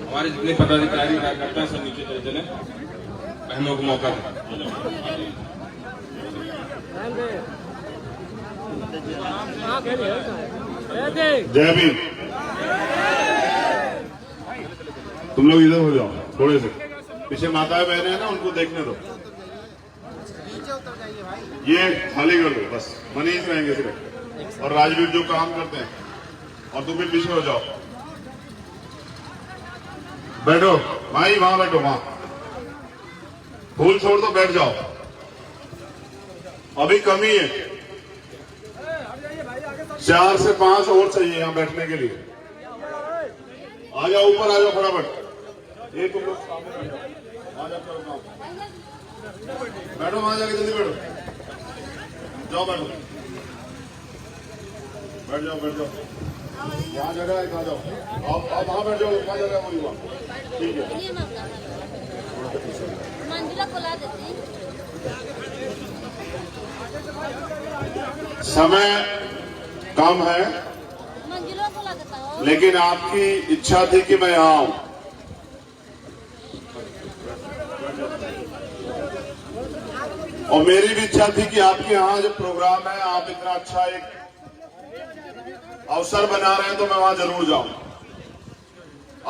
हमारे जितने पदाधिकारी कार्यकर्ता सब नीचे चले चले, बहनों को मौका दें। जय भीम। तुम लोग इधर हो जाओ थोड़े से, पीछे माताएं बहनें हैं ना, उनको देखने दो। ये खाली कर दो बस, मनीष रहेंगे सिर्फ और राजवीर जो काम करते हैं, और तुम भी पीछे हो जाओ। बैठो भाई, वहां बैठो, वहां फूल छोड़ दो, बैठ जाओ, अभी कमी है, 4 से 5 और चाहिए यहाँ बैठने के लिए। आ जाओ ऊपर, आ जाओ फटाफट। ये तुम लोग आ जाओ, करो काम, बैठो वहां जाके, जल्दी बैठो, जाओ बैठो, बैठ जाओ, बैठ जाओ, यहाँ जगह है, कहा जाओ, आप वहां बैठ जाओ, कहाँ जगह है वही वहां, ठीक है। समय कम है, लेकिन आपकी इच्छा थी कि मैं यहाँ आऊं। और मेरी भी इच्छा थी कि आपके यहाँ जो प्रोग्राम है, आप इतना अच्छा एक अवसर बना रहे हैं, तो मैं वहां जरूर जाऊं।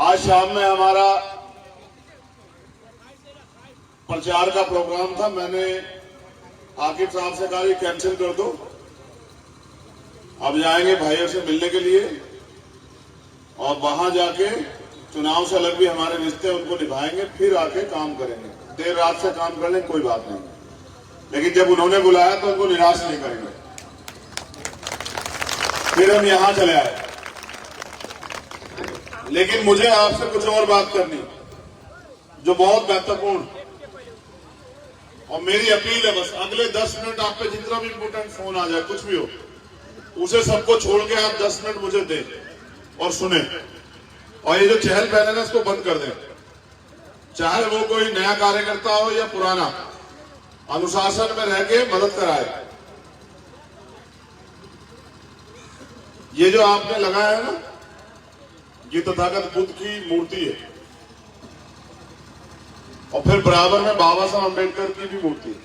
आज शाम में हमारा प्रचार का प्रोग्राम था, मैंने आकिब साहब से कहा कि कैंसिल कर दो, अब जाएंगे भाइयों से मिलने के लिए, और वहां जाके चुनाव से अलग भी हमारे रिश्ते उनको निभाएंगे, फिर आके काम करेंगे। देर रात से काम कर लें, कोई बात नहीं, लेकिन जब उन्होंने बुलाया तो उनको निराश नहीं करेंगे। फिर हम यहां चले आए, लेकिन मुझे आपसे कुछ और बात करनी जो बहुत महत्वपूर्ण, और मेरी अपील है बस, अगले 10 मिनट आप पे जितना भी इंपोर्टेंट फोन आ जाए, कुछ भी हो, उसे सबको छोड़ के आप 10 मिनट मुझे दें और सुने, और ये जो चहल पहल है ना, इसको बंद कर दें। चाहे वो कोई नया कार्यकर्ता हो या पुराना, अनुशासन में रह के मदद कराए। ये जो आपने लगाया है ना, ये तथागत बुद्ध की मूर्ति है, और फिर बराबर में बाबा साहब अम्बेडकर की भी मूर्ति है।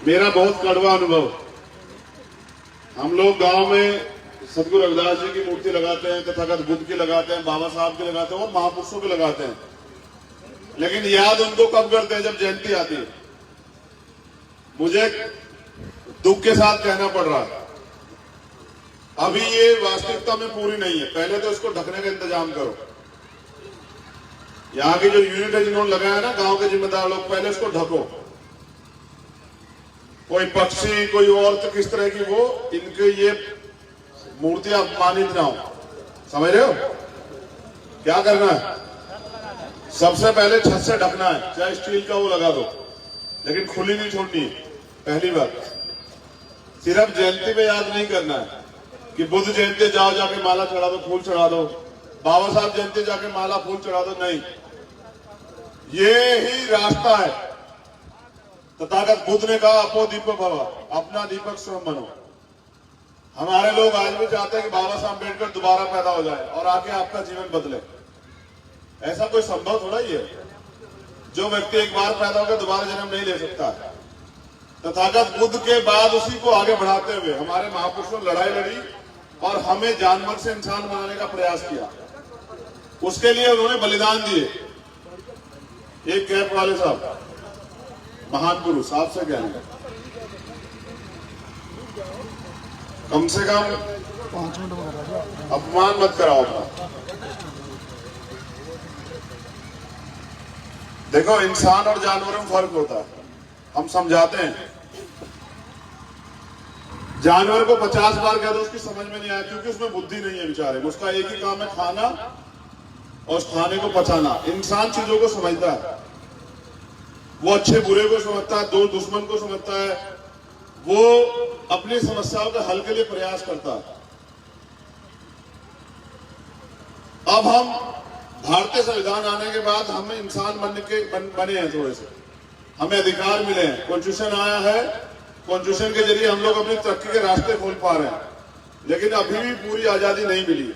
मेरा बहुत कड़वा अनुभव, हम लोग गांव में सदगुरु रविदास जी की मूर्ति लगाते हैं, तथागत बुद्ध की लगाते हैं, बाबा साहब की लगाते हैं, और महापुरुषों की लगाते हैं, लेकिन याद उनको कब करते हैं, जब जयंती आती है। मुझे दुख के साथ कहना पड़ रहा है, अभी ये वास्तविकता में पूरी नहीं है, पहले तो इसको ढकने का इंतजाम करो। यहाँ की जो यूनिट है जिन्होंने लगाया ना, गांव के जिम्मेदार लोग, पहले इसको ढको। कोई पक्षी, कोई औरत, किस तरह की वो, इनके ये मूर्तियां अपमानित ना हो, समझ रहे हो? क्या करना है, सबसे पहले छत से ढकना है, चाहे स्टील का वो लगा दो, लेकिन खुली नहीं छोड़नी है। पहली बात, सिर्फ जयंती में याद नहीं करना है कि बुद्ध जयंती जाओ जाके माला चढ़ा दो, फूल चढ़ा दो, बाबा साहब जयंती जाके माला फूल चढ़ा दो, नहीं, ये ही रास्ता है। तथागत बुद्ध ने कहा, अपो दीपक भव, अपना दीपक स्वयं बनो। हमारे लोग आज भी चाहते हैं कि बाबा साहब अम्बेडकर दोबारा पैदा हो जाए और आके आपका जीवन बदले। ऐसा कोई संभव थोड़ा ही है, जो व्यक्ति एक बार पैदा होकर दोबारा जन्म नहीं ले सकता। तथागत बुद्ध के बाद उसी को आगे बढ़ाते हुए हमारे महापुरुषों ने लड़ाई लड़ी और हमें जानवर से इंसान बनाने का प्रयास किया, उसके लिए उन्होंने बलिदान दिए। एक कैप वाले साहब, महान पुरुष, आपसे क्या है, कम से कम 5 मिनट अपमान मत कराओ अपना। देखो, इंसान और जानवरों में फर्क होता है, हम समझाते हैं। जानवर को 50 बार कह दो, उसकी समझ में नहीं आया, क्योंकि उसमें बुद्धि नहीं है बेचारे, उसका एक ही काम है, खाना और उस खाने को पचाना। इंसान चीजों को समझता है, वो अच्छे बुरे को समझता है, दो दुश्मन को समझता है, वो अपनी समस्याओं के हल के लिए प्रयास करता है। अब हम भारतीय संविधान आने के बाद हम इंसान बने हैं, थोड़े से हमें अधिकार मिले हैं, कॉन्स्टिट्यूशन आया है, कॉन्स्टिट्यूशन के जरिए हम लोग अपनी तरक्की के रास्ते खोल पा रहे हैं। लेकिन अभी भी पूरी आजादी नहीं मिली।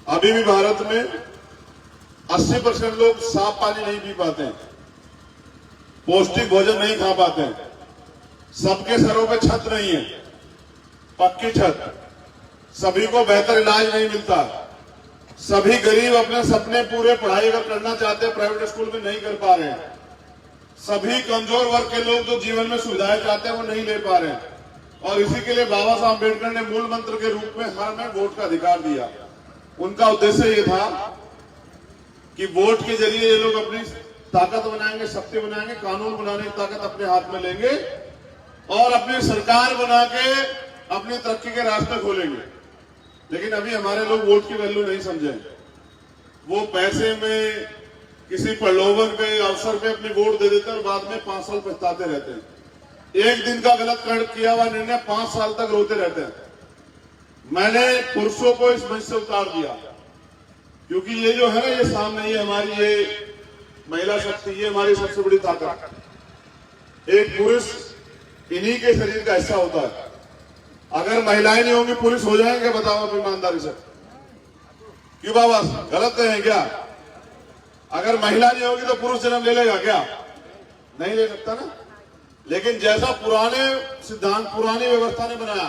अभी भी भारत में 80% लोग साफ पानी नहीं पी पाते हैं, पौष्टिक भोजन नहीं खा पाते हैं, सबके सरों पे छत नहीं है, पक्की छत, सभी को बेहतर इलाज नहीं मिलता, सभी गरीब अपने सपने पूरे पढ़ाई अगर करना चाहते हैं प्राइवेट स्कूल में नहीं कर पा रहे हैं, सभी कमजोर वर्ग के लोग जो जीवन में सुविधाएं चाहते हैं वो नहीं ले पा रहे हैं। और इसी के लिए बाबा साहब अम्बेडकर ने मूल मंत्र के रूप में हमें वोट का अधिकार दिया। उनका उद्देश्य ये था कि वोट के जरिए ये लोग अपनी ताकत बनाएंगे, शक्ति बनाएंगे, कानून बनाने की ताकत अपने हाथ में लेंगे और अपनी सरकार बना के अपनी तरक्की के रास्ते खोलेंगे। लेकिन अभी हमारे लोग वोट की वैल्यू नहीं समझे। वो पैसे में, किसी प्रलोभन पे, अवसर पे अपनी वोट दे देते हैं और बाद में 5 साल पछताते रहते हैं। एक दिन का गलत किया हुआ निर्णय 5 साल तक रोते रहते हैं। मैंने पुरुषों को इस मंच से उतार दिया, क्योंकि ये जो है ना, ये सामने, ये हमारी ये महिला शक्ति, ये हमारी सबसे बड़ी ताकत। एक पुरुष इन्हीं के शरीर का हिस्सा होता है। अगर महिलाएं नहीं होंगी, पुरुष हो जाएंगे? बताओ आप ईमानदारी से। क्यों बाबा, गलत है क्या? अगर महिला नहीं होगी तो पुरुष जन्म ले लेगा क्या? नहीं ले सकता ना। लेकिन जैसा पुराने सिद्धांत, पुरानी व्यवस्था ने बनाया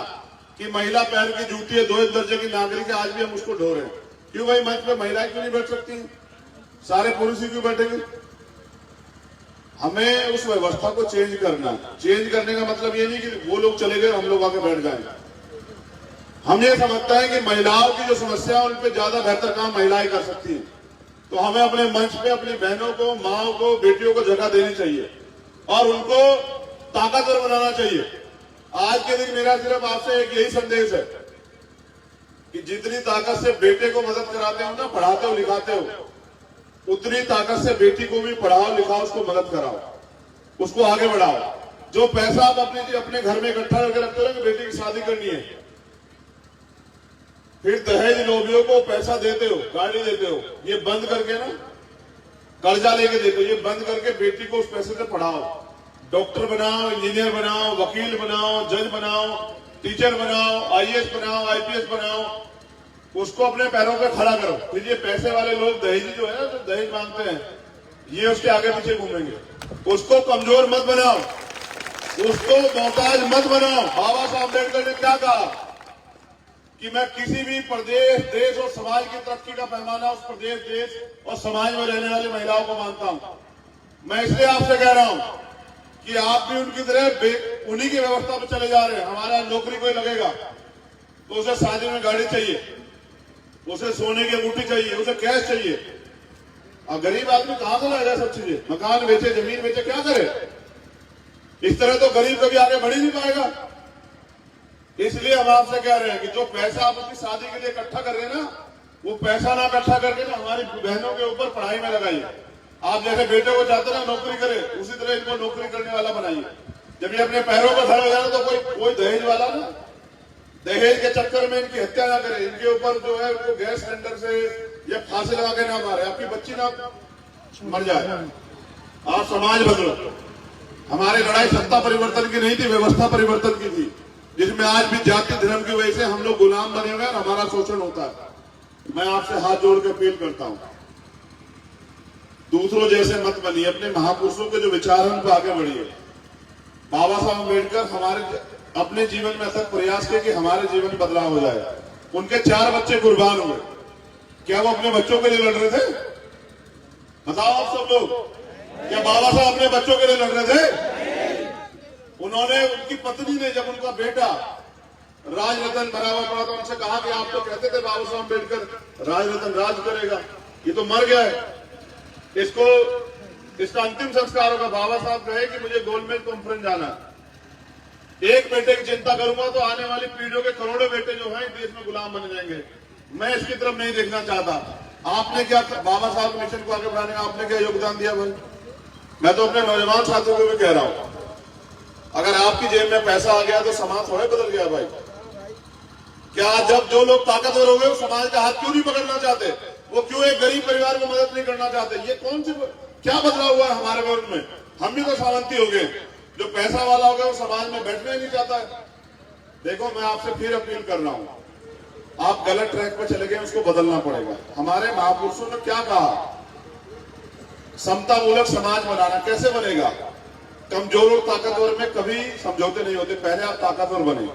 कि महिला पैर की जूती है, 2 दर्जे की नागरिक है, आज भी हम उसको ढो रहे हैं। क्यों भाई, मंच पे महिलाएं क्यों नहीं बैठ सकती? सारे पुरुष ही क्यों बैठेंगे? हमें उस व्यवस्था को चेंज करना। चेंज करने का मतलब ये नहीं कि वो लोग चले गए हम लोग आके बैठ जाएंगे। हम ये समझते हैं कि महिलाओं की जो समस्या है उन पर ज्यादा बेहतर काम महिलाएं कर सकती है। तो हमें अपने मंच पे अपनी बहनों को, माओ को, बेटियों को जगह देनी चाहिए और उनको ताकतवर बनाना चाहिए। आज के दिन मेरा सिर्फ आपसे एक यही संदेश है कि जितनी ताकत से बेटे को मदद कराते हो ना, पढ़ाते हो, लिखाते हो, उतनी ताकत से बेटी को भी पढ़ाओ, लिखाओ, उसको मदद कराओ, उसको आगे बढ़ाओ। जो पैसा आप अपने घर में इकट्ठा करके रखते हो कि बेटी की शादी करनी है, फिर दहेज लोभियों को पैसा देते हो, गाड़ी देते हो, ये बंद करके ना, कर्जा लेके देते हो, ये बंद करके बेटी को उस पैसे से पढ़ाओ। डॉक्टर बनाओ, इंजीनियर बनाओ, वकील बनाओ, जज बनाओ, टीचर बनाओ, आईएएस बनाओ, आईपीएस बनाओ, उसको अपने पैरों पे खड़ा करो। फिर ये पैसे वाले लोग, दहेजी जो है ना, जो दहेज मांगते हैं, ये उसके आगे पीछे घूमेंगे। उसको कमजोर मत बनाओ, उसको मोहताज मत बनाओ। बाबा साहब अम्बेडकर ने क्या कहा कि मैं किसी भी प्रदेश, देश और समाज की तरक्की का पैमाना उस प्रदेश, देश और समाज में रहने वाली महिलाओं को मानता हूं। मैं इसलिए आपसे कह रहा हूं कि आप भी उनकी तरह उन्हीं की व्यवस्था पर चले जा रहे हैं। हमारा नौकरी कोई लगेगा तो उसे शादी में गाड़ी चाहिए, उसे सोने की अंगूठी चाहिए, उसे कैश चाहिए। और गरीब आदमी कहां से लाएगा सब चीजें? मकान बेचे, जमीन बेचे, क्या करे? इस तरह तो गरीब कभी आगे बढ़ ही नहीं पाएगा। इसलिए हम आपसे कह रहे हैं कि जो पैसा आप अपनी शादी के लिए इकट्ठा कर रहे हैं ना, वो पैसा ना इकट्ठा करके ना हमारी बहनों के ऊपर पढ़ाई में लगाइए। आप जैसे बेटे को चाहते ना नौकरी करे, उसी तरह इनको नौकरी करने वाला बनाइए। जब ये अपने पैरों पर खड़ा हो जाए तो कोई दहेज वाला ना, दहेज के चक्कर में इनकी हत्या ना करे, इनके ऊपर जो है वो गैस सिलेंडर से या फांसी लगा के ना मारे, आपकी बच्ची ना मर जाए। आप समाज बदलो। हमारी लड़ाई सत्ता परिवर्तन की नहीं थी, व्यवस्था परिवर्तन की थी, जिसमें आज भी जाति धर्म की वजह से हम लोग गुलाम बने हुए हैं और हमारा शोषण होता है। मैं आपसे हाथ जोड़ के अपील करता हूं, दूसरों जैसे मत बनिए, अपने महापुरुषों के जो विचार हैं उन पर आगे बढ़िए। बाबा साहब अम्बेडकर हमारे अपने जीवन में अथक प्रयास किए कि हमारे जीवन में बदलाव हो जाए। उनके 4 बच्चे कुर्बान हुए। क्या वो अपने बच्चों के लिए लड़ रहे थे? बताओ आप सब लोग, क्या बाबा साहब अपने बच्चों के लिए लड़ रहे थे? उन्होंने, उनकी पत्नी ने, जब उनका बेटा राजरत्न बराबर पड़ा तो उनसे कहा कि आप तो कहते थे बाबा साहब अम्बेडकर राजरत्न राज करेगा, ये तो मर गया है, इसका अंतिम संस्कार होगा। बाबा साहब कहे कि मुझे गोलमेज कॉन्फ्रेंस जाना है, एक बेटे की चिंता करूंगा तो आने वाली पीढ़ियों के करोड़ों बेटे जो हैं देश में गुलाम बन जाएंगे। मैं इसकी तरफ नहीं देखना चाहता। आपने क्या बाबा साहब के मिशन को आगे बढ़ाने का आपने क्या योगदान दिया भाई? मैं तो अपने नौजवान साथियों को भी कह रहा हूं, अगर आपकी जेब में पैसा आ गया तो समाज थोड़े बदल गया भाई। क्या जब जो लोग ताकतवर हो गए वो समाज का हाथ क्यों नहीं पकड़ना चाहते? वो क्यों एक गरीब परिवार को मदद नहीं करना चाहते? ये कौन सी, क्या बदलाव हुआ है हमारे वर्ग में? हम भी तो सावंती हो गए। जो पैसा वाला हो गया वो समाज में बैठना ही नहीं चाहता है। देखो, मैं आपसे फिर अपील कर रहा हूं, आप गलत ट्रैक पर चले गए, उसको बदलना पड़ेगा। हमारे महापुरुषों ने क्या कहा, समतामूलक समाज बनाना। कैसे बनेगा? कमजोर और ताकतवर में कभी समझौते नहीं होते। पहले आप ताकतवर बने,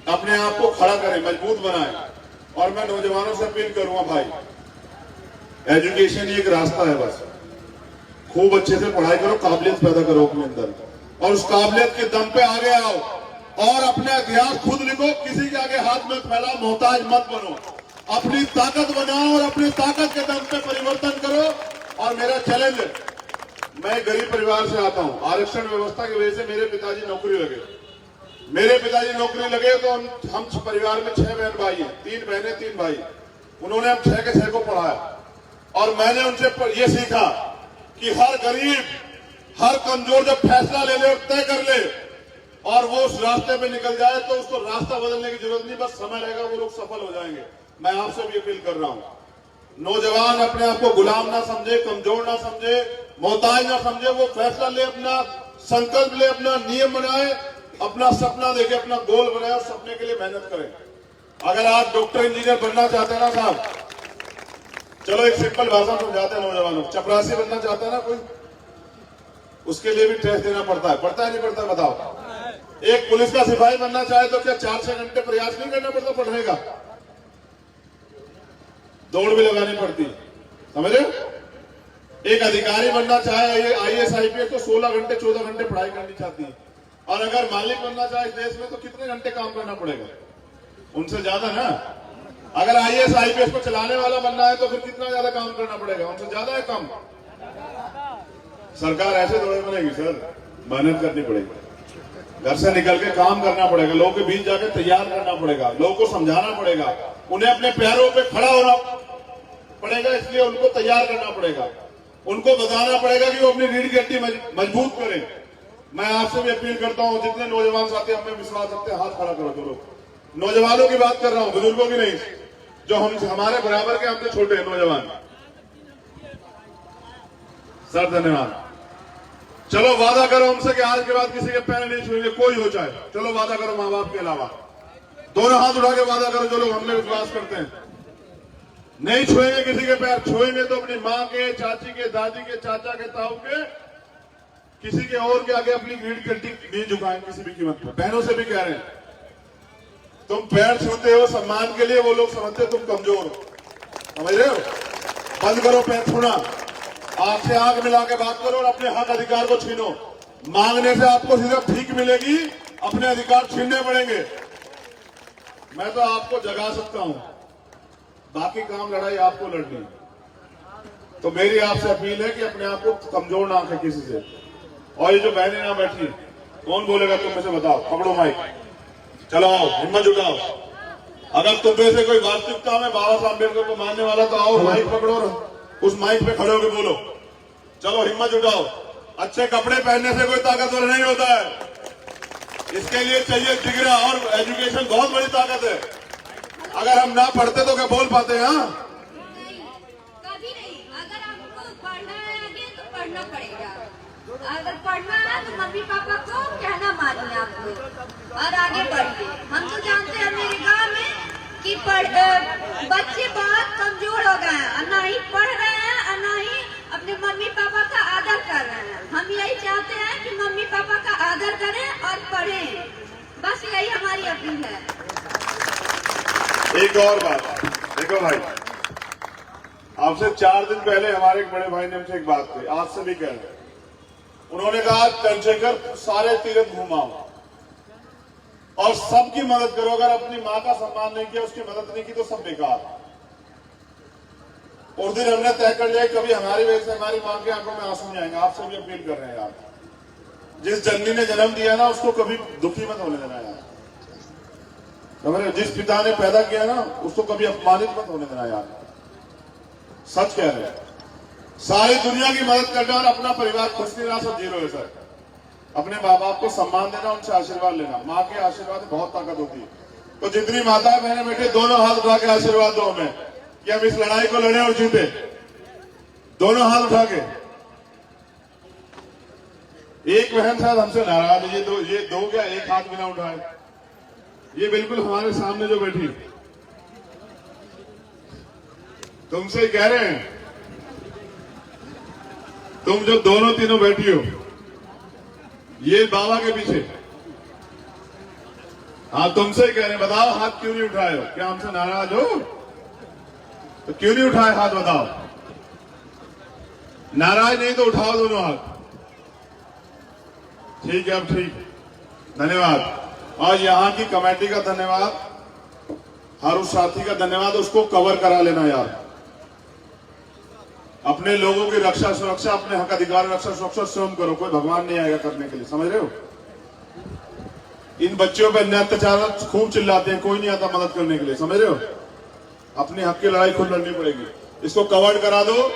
अपने आप को खड़ा करें, मजबूत बनाएं। और मैं नौजवानों से अपील करूंगा, भाई एजुकेशन ही एक रास्ता है, बस खूब अच्छे से पढ़ाई करो, काबिलियत पैदा करो अपने अंदर, और उस काबिलियत के दम पे आगे आओ और अपना इतिहास खुद लिखो। किसी के आगे हाथ में फैला मोहताज मत बनो, अपनी ताकत बनाओ और अपनी ताकत के दम पे परिवर्तन करो। और मेरा चैलेंज है, मैं गरीब परिवार से आता हूं, आरक्षण व्यवस्था की वजह से मेरे पिताजी नौकरी लगे। मेरे पिताजी नौकरी लगे तो हम परिवार में 6 बहन भाई हैं, 3 बहनें 3 भाई। उन्होंने हम 6 के 6 को पढ़ाया और मैंने उनसे ये सीखा कि हर गरीब, हर कमजोर जब फैसला ले ले और तय कर ले और वो उस रास्ते पे निकल जाए तो उसको रास्ता बदलने की जरूरत नहीं, बस समय रहेगा, वो लोग सफल हो जाएंगे। मैं आपसे भी अपील कर रहा हूं, नौजवान अपने आप को गुलाम ना समझे, कमजोर ना समझे, मोहताज ना समझे। वो फैसला ले, अपना संकल्प ले, अपना नियम बनाए, अपना सपना देखे, अपना गोल बनाए और सपने के लिए मेहनत करें। अगर आप डॉक्टर इंजीनियर बनना चाहते हैं ना साहब, चलो एक सिंपल भाषा समझाते हैं नौजवानों, चपरासी बनना चाहता है ना कोई, उसके लिए भी टेस्ट देना पड़ता है, पड़ता है नहीं पड़ता? बताओ। एक पुलिस का सिपाही बनना चाहे तो क्या 4-6 घंटे प्रयास नहीं करना पड़ता पढ़ने का? दौड़ भी लगानी पड़ती, समझ रहे हो? एक अधिकारी बनना चाहे, IAS IPS, तो 16 घंटे 14 घंटे पढ़ाई करनी चाहती है। और अगर मालिक बनना चाहे इस देश में तो कितने घंटे काम करना पड़ेगा? उनसे ज्यादा ना। अगर IAS IPS को चलाने वाला बनना है तो फिर कितना ज्यादा काम करना पड़ेगा? उनसे ज्यादा है कम। सरकार ऐसे थोड़े बनेगी सर, मेहनत करनी पड़ेगी, घर से निकल के काम करना पड़ेगा, लोगों के बीच जाकर तैयार करना पड़ेगा, लोगों को समझाना पड़ेगा, उन्हें अपने पैरों पे खड़ा होना पड़ेगा, इसलिए उनको तैयार करना पड़ेगा, उनको बताना पड़ेगा कि वो अपनी रीढ़ की हड्डी मजबूत करें। मैं आपसे भी अपील करता हूं, जितने नौजवान साथी हमें विश्वास रखते हैं, हाथ खड़ा करो। चलो, नौजवानों की बात कर रहा हूं, बुजुर्गों की नहीं, जो हमारे बराबर के, हमसे छोटे नौजवान। सर धन्यवाद। चलो वादा करो हमसे कि आज के बाद किसी के पैर नहीं छुएंगे, कोई हो चाहे। चलो वादा करो, माँ बाप के अलावा दोनों हाथ उठा के वादा करो, जो लोग हमने विश्वास करते हैं। नहीं छुएंगे किसी के पैर, छुएंगे तो अपनी माँ के, चाची के, दादी के, चाचा के, ताऊ के, किसी के और के आगे अपनी रीढ़ की हड्डी नहीं झुकाएंगे किसी भी कीमत पर। बहनों से भी कह रहे हैं, तुम पैर छूते हो सम्मान के लिए, वो लोग समझते तुम कमजोर हो, समझ रहे हो? बंद करो पैर छूना, आंख से आंख मिला के बात करो और अपने हक अधिकार को छीनो। मांगने से आपको सिर्फ भीख मिलेगी, अपने अधिकार छीनने पड़ेंगे। मैं तो आपको जगा सकता हूं, बाकी काम लड़ाई आपको लड़नी। तो मेरी आपसे अपील है कि अपने आप को कमजोर ना आंखें किसी से। और ये जो बहनें ना बैठी, कौन बोलेगा तुम में से? बताओ, पकड़ो माइक, चलो आओ, हिम्मत जुटाओ। अगर तुम में से कोई वास्तविकता में बाबा साहब अम्बेडकर को मानने वाला तो आओ, माइक पकड़ो और उस माइक पे खड़े होकर बोलो। चलो हिम्मत जुटाओ। अच्छे कपड़े पहनने से कोई ताकतवर नहीं होता है, इसके लिए चाहिए जिगरा, और एजुकेशन बहुत बड़ी ताकत है। अगर हम ना पढ़ते तो क्या बोल पाते हैं? कभी नहीं। अगर आपको पढ़ना है आगे तो पढ़ना पड़ेगा, अगर पढ़ना है तो मम्मी पापा को कहना मानिए आप लोग और आगे बढ़िए। हम तो जानते हैं मेरे गांव में कि बच्चे बहुत कमजोर हो गए हैं, ना ही पढ़ रहे हैं और ना ही अपने मम्मी पापा का आदर कर रहे हैं। हम यही चाहते हैं कि मम्मी पापा का आदर करें और पढ़ें, बस यही हमारी अपील है। एक और बात देखो भाई, आपसे 4 दिन पहले हमारे एक बड़े भाई ने हमसे एक बात कही, आज से भी कह रहे। उन्होंने कहा चंद्रशेखर सारे तीर्थ घुमाओ और सबकी मदद करो, अगर अपनी मां का सम्मान नहीं किया, उसकी मदद नहीं की तो सब बेकार। उस दिन हमने तय कर लिया कभी हमारी वजह से हमारी मां की आंखों में आंसू नहीं आएंगे। आपसे भी अपील कर रहे हैं यार, जिस जननी ने जन्म दिया ना उसको कभी दुखी मत होने देना यार, समझ रहे? जिस पिता ने पैदा किया ना उसको कभी अपमानित मत होने देना यार, सच कह रहे हैं। सारी दुनिया की मदद करना और अपना परिवार खुश नहीं रहा, सब जीरो है सर। अपने माँ बाप को सम्मान देना, उनसे आशीर्वाद लेना, माँ के आशीर्वाद में बहुत ताकत होती है। तो जितनी माताएं बहनें बैठे, दोनों हाथ उठा के आशीर्वाद दो हमें कि हम इस लड़ाई को लड़े और जीते। दोनों हाथ उठा के। एक बहन शायद हमसे नाराज है, ये दो क्या एक हाथ बिना उठाए, ये बिल्कुल हमारे सामने जो बैठी, तुमसे ही कह रहे हैं, तुम जो दोनों तीनों बैठी हो ये बाबा के पीछे, हाँ तुमसे ही कह रहे हैं, बताओ हाथ क्यों नहीं उठाए हो? क्या हमसे नाराज हो? तो क्यों नहीं उठाए हाथ बताओ? नाराज नहीं तो उठाओ दोनों हाथ। ठीक है, अब ठीक, धन्यवाद। और यहाँ की कमेटी का धन्यवाद, हर उस साथी का धन्यवाद, उसको कवर करा लेना यार। अपने लोगों की रक्षा सुरक्षा, अपने हक अधिकार रक्षा सुरक्षा स्वयं करो, कोई भगवान नहीं आएगा करने के लिए, समझ रहे हो? इन बच्चों पे अन्याय अत्याचार खूब चिल्लाते हैं, कोई नहीं आता मदद करने के लिए, समझ रहे हो? अपने हक की लड़ाई खुद लड़नी पड़ेगी। इसको कवर करा दो।